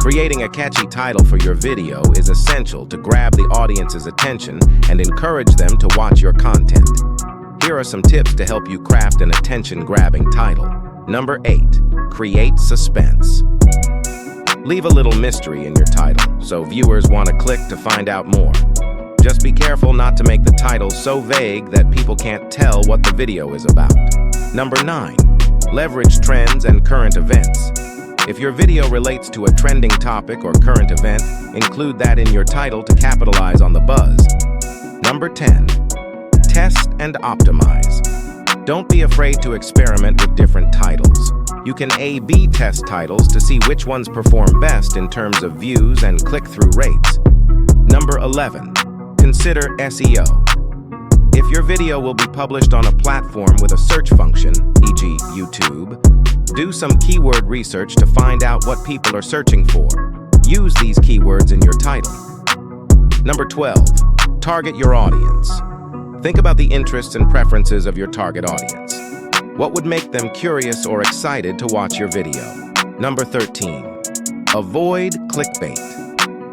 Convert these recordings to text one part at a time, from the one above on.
Creating a catchy title for your video is essential to grab the audience's attention and encourage them to watch your content. Here are some tips to help you craft an attention-grabbing title. Number 8. Create suspense. Leave a little mystery in your title, so viewers want to click to find out more. Just be careful not to make the title so vague that people can't tell what the video is about. Number 9. Leverage trends and current events. If your video relates to a trending topic or current event, include that in your title to capitalize on the buzz. Number 10. Test and optimize. Don't be afraid to experiment with different titles. You can A/B test titles to see which ones perform best in terms of views and click-through rates. Number 11. Consider SEO. If your video will be published on a platform with a search function, e.g. YouTube, do some keyword research to find out what people are searching for. Use these keywords in your title. Number 12. Target your audience. Think about the interests and preferences of your target audience. What would make them curious or excited to watch your video? Number 13. Avoid clickbait.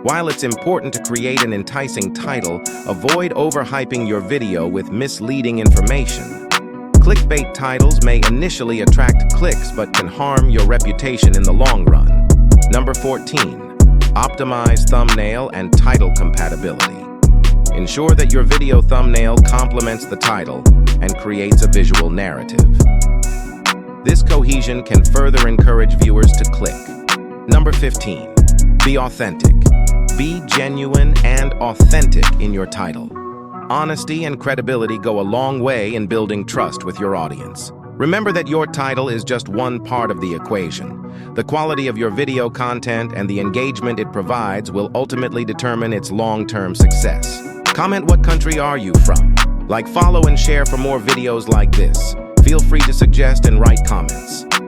While it's important to create an enticing title, avoid overhyping your video with misleading information. Clickbait titles may initially attract clicks but can harm your reputation in the long run. Number 14. Optimize thumbnail and title compatibility. Ensure that your video thumbnail complements the title and creates a visual narrative. This cohesion can further encourage viewers to click. Number 15. Be authentic. Be genuine and authentic in your title. Honesty and credibility go a long way in building trust with your audience. Remember that your title is just one part of the equation. The quality of your video content and the engagement it provides will ultimately determine its long-term success. Comment what country are you from? Like, follow, and share for more videos like this. Feel free to suggest and write comments.